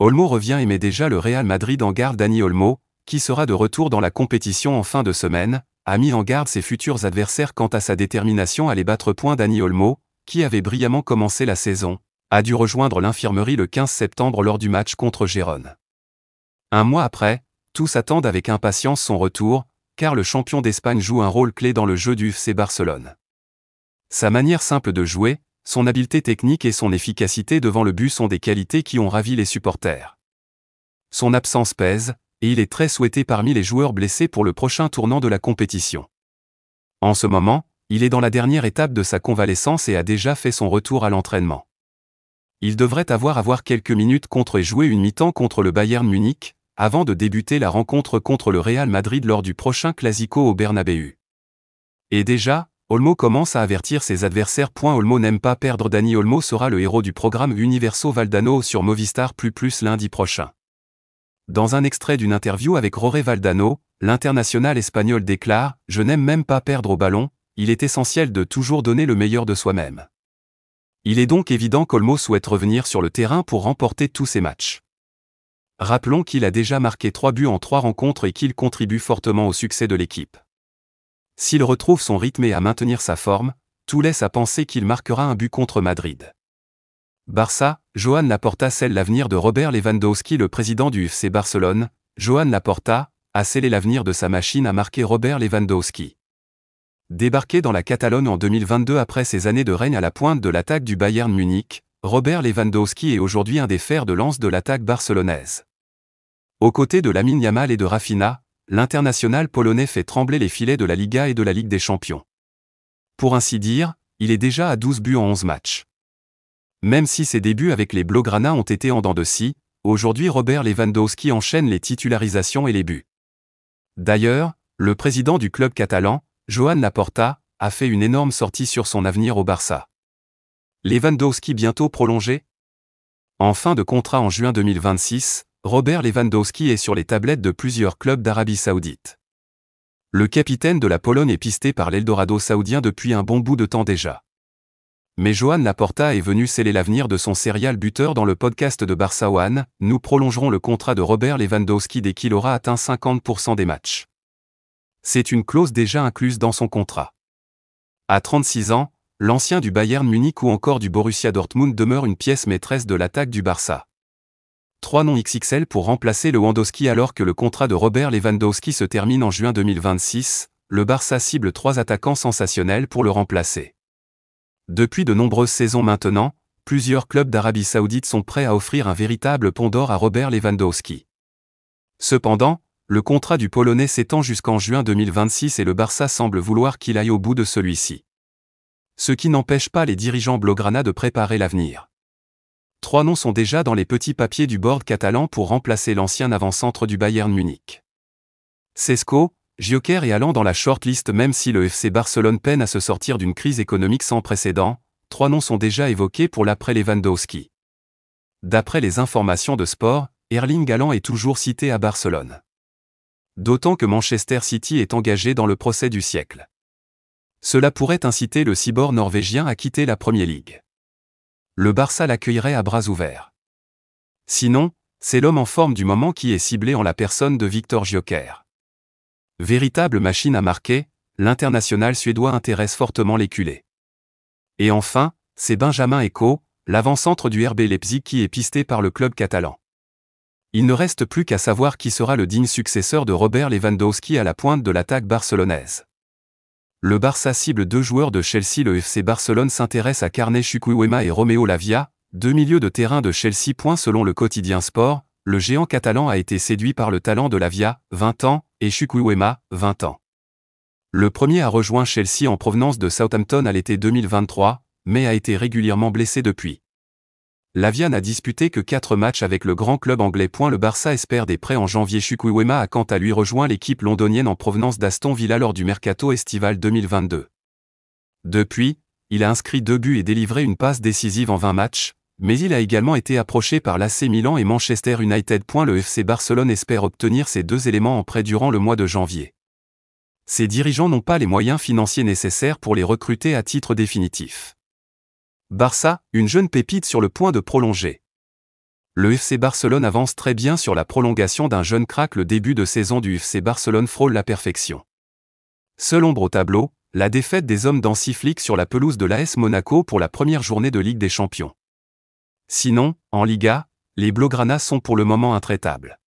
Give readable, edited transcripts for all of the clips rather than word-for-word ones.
Olmo revient et met déjà le Real Madrid en garde. Dani Olmo, qui sera de retour dans la compétition en fin de semaine, a mis en garde ses futurs adversaires quant à sa détermination à les battre. Dani Olmo, qui avait brillamment commencé la saison, a dû rejoindre l'infirmerie le 15 septembre lors du match contre Gérone. Un mois après, tous attendent avec impatience son retour, car le champion d'Espagne joue un rôle clé dans le jeu du FC Barcelone. Sa manière simple de jouer, son habileté technique et son efficacité devant le but sont des qualités qui ont ravi les supporters. Son absence pèse, et il est très souhaité parmi les joueurs blessés pour le prochain tournant de la compétition. En ce moment, il est dans la dernière étape de sa convalescence et a déjà fait son retour à l'entraînement. Il devrait avoir quelques minutes contre et jouer une mi-temps contre le Bayern Munich, avant de débuter la rencontre contre le Real Madrid lors du prochain Clásico au Bernabéu. Et déjà, Olmo commence à avertir ses adversaires. Olmo n'aime pas perdre. Dani Olmo sera le héros du programme Universo Valdano sur Movistar Plus lundi prochain. Dans un extrait d'une interview avec Jorge Valdano, l'international espagnol déclare « Je n'aime même pas perdre au ballon, il est essentiel de toujours donner le meilleur de soi-même ». Il est donc évident qu'Olmo souhaite revenir sur le terrain pour remporter tous ses matchs. Rappelons qu'il a déjà marqué 3 buts en 3 rencontres et qu'il contribue fortement au succès de l'équipe. S'il retrouve son rythme et à maintenir sa forme, tout laisse à penser qu'il marquera un but contre Madrid. Barça, Joan Laporta scelle l'avenir de Robert Lewandowski. Le président du FC Barcelone, Joan Laporta, a scellé l'avenir de sa machine à marquer Robert Lewandowski. Débarqué dans la Catalogne en 2022 après ses années de règne à la pointe de l'attaque du Bayern Munich, Robert Lewandowski est aujourd'hui un des fers de lance de l'attaque barcelonaise. Aux côtés de Lamine Yamal et de Rafinha, l'international polonais fait trembler les filets de la Liga et de la Ligue des Champions. Pour ainsi dire, il est déjà à 12 buts en 11 matchs. Même si ses débuts avec les Blaugrana ont été en dents de scie, aujourd'hui Robert Lewandowski enchaîne les titularisations et les buts. D'ailleurs, le président du club catalan, Joan Laporta, a fait une énorme sortie sur son avenir au Barça. Lewandowski bientôt prolongé ? En fin de contrat en juin 2026, Robert Lewandowski est sur les tablettes de plusieurs clubs d'Arabie Saoudite. Le capitaine de la Pologne est pisté par l'Eldorado saoudien depuis un bon bout de temps déjà. Mais Joan Laporta est venu sceller l'avenir de son serial buteur dans le podcast de Barça One. Nous prolongerons le contrat de Robert Lewandowski dès qu'il aura atteint 50% des matchs. C'est une clause déjà incluse dans son contrat. À 36 ans, l'ancien du Bayern Munich ou encore du Borussia Dortmund demeure une pièce maîtresse de l'attaque du Barça. 3 noms XXL pour remplacer Lewandowski. Alors que le contrat de Robert Lewandowski se termine en juin 2026, le Barça cible 3 attaquants sensationnels pour le remplacer. Depuis de nombreuses saisons maintenant, plusieurs clubs d'Arabie Saoudite sont prêts à offrir un véritable pont d'or à Robert Lewandowski. Cependant, le contrat du Polonais s'étend jusqu'en juin 2026 et le Barça semble vouloir qu'il aille au bout de celui-ci. Ce qui n'empêche pas les dirigeants blaugrana de préparer l'avenir. 3 noms sont déjà dans les petits papiers du board catalan pour remplacer l'ancien avant-centre du Bayern Munich. Šeško, Gyökeres et allant dans la shortlist. Même si le FC Barcelone peine à se sortir d'une crise économique sans précédent, 3 noms sont déjà évoqués pour l'après Lewandowski. D'après les informations de Sport, Erling Haaland est toujours cité à Barcelone. D'autant que Manchester City est engagé dans le procès du siècle. Cela pourrait inciter le cyborg norvégien à quitter la Premier League. Le Barça l'accueillerait à bras ouverts. Sinon, c'est l'homme en forme du moment qui est ciblé en la personne de Viktor Gyökeres. Véritable machine à marquer, l'international suédois intéresse fortement les culés. Et enfin, c'est Benjamin Eko, l'avant-centre du RB Leipzig qui est pisté par le club catalan. Il ne reste plus qu'à savoir qui sera le digne successeur de Robert Lewandowski à la pointe de l'attaque barcelonaise. Le Barça cible 2 joueurs de Chelsea. Le FC Barcelone s'intéresse à Carles Chukwuemeka et Romeo Lavia, 2 milieux de terrain de Chelsea. Selon le quotidien Sport, le géant catalan a été séduit par le talent de Lavia, 20 ans, et Chukwuemeka, 20 ans. Le premier a rejoint Chelsea en provenance de Southampton à l'été 2023, mais a été régulièrement blessé depuis. Lavia n'a disputé que 4 matchs avec le grand club anglais. Le Barça espère des prêts en janvier. Chukwuemeka a quant à lui rejoint l'équipe londonienne en provenance d'Aston Villa lors du mercato estival 2022. Depuis, il a inscrit 2 buts et délivré une passe décisive en 20 matchs, mais il a également été approché par l'AC Milan et Manchester United. Le FC Barcelone espère obtenir ces 2 éléments en prêt durant le mois de janvier. Ses dirigeants n'ont pas les moyens financiers nécessaires pour les recruter à titre définitif. Barça, une jeune pépite sur le point de prolonger. Le FC Barcelone avance très bien sur la prolongation d'un jeune crack. Le début de saison du FC Barcelone frôle la perfection. Seule ombre au tableau, la défaite des hommes d'Hansi Flick sur la pelouse de l'AS Monaco pour la première journée de Ligue des Champions. Sinon, en Liga, les Blaugrana sont pour le moment intraitables.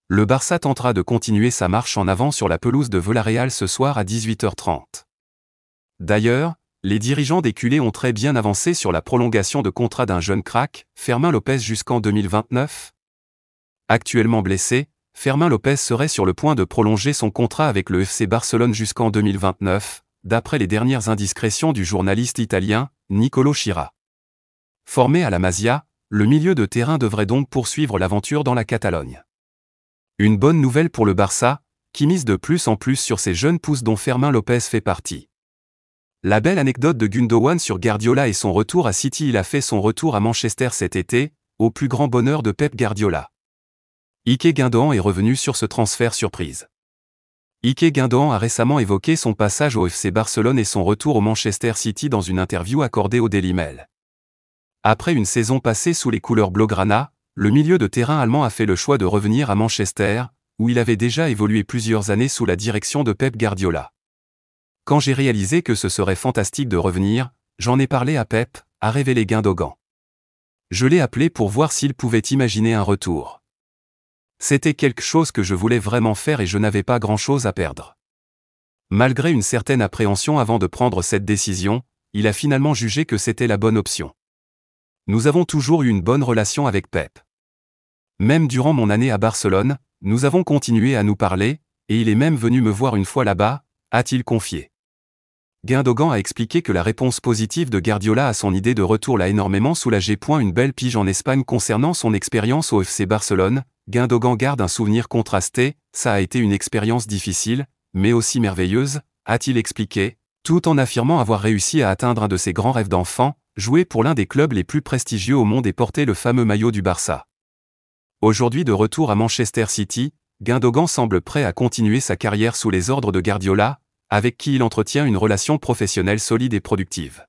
Le Barça tentera de continuer sa marche en avant sur la pelouse de Villarreal ce soir à 18h30. D'ailleurs, les dirigeants des culés ont très bien avancé sur la prolongation de contrat d'un jeune crack, Fermín López jusqu'en 2029. Actuellement blessé, Fermín López serait sur le point de prolonger son contrat avec le FC Barcelone jusqu'en 2029, d'après les dernières indiscrétions du journaliste italien, Nicolo Schira. Formé à la Masia, le milieu de terrain devrait donc poursuivre l'aventure dans la Catalogne. Une bonne nouvelle pour le Barça, qui mise de plus en plus sur ces jeunes pousses dont Fermín López fait partie. La belle anecdote de Gundogan sur Guardiola et son retour à City. Il a fait son retour à Manchester cet été, au plus grand bonheur de Pep Guardiola. Ike Gundogan est revenu sur ce transfert surprise. Ike Gundogan a récemment évoqué son passage au FC Barcelone et son retour au Manchester City dans une interview accordée au Daily Mail. Après une saison passée sous les couleurs blaugrana, le milieu de terrain allemand a fait le choix de revenir à Manchester, où il avait déjà évolué plusieurs années sous la direction de Pep Guardiola. Quand j'ai réalisé que ce serait fantastique de revenir, j'en ai parlé à Pep, a révélé Gundogan. Je l'ai appelé pour voir s'il pouvait imaginer un retour. C'était quelque chose que je voulais vraiment faire et je n'avais pas grand-chose à perdre. Malgré une certaine appréhension avant de prendre cette décision, il a finalement jugé que c'était la bonne option. Nous avons toujours eu une bonne relation avec Pep. Même durant mon année à Barcelone, nous avons continué à nous parler, et il est même venu me voir une fois là-bas, a-t-il confié. Gundogan a expliqué que la réponse positive de Guardiola à son idée de retour l'a énormément soulagé. Une belle pige en Espagne concernant son expérience au FC Barcelone. Gundogan garde un souvenir contrasté. Ça a été une expérience difficile, mais aussi merveilleuse, a-t-il expliqué, tout en affirmant avoir réussi à atteindre un de ses grands rêves d'enfant, jouer pour l'un des clubs les plus prestigieux au monde et porter le fameux maillot du Barça. Aujourd'hui de retour à Manchester City, Gundogan semble prêt à continuer sa carrière sous les ordres de Guardiola, avec qui il entretient une relation professionnelle solide et productive.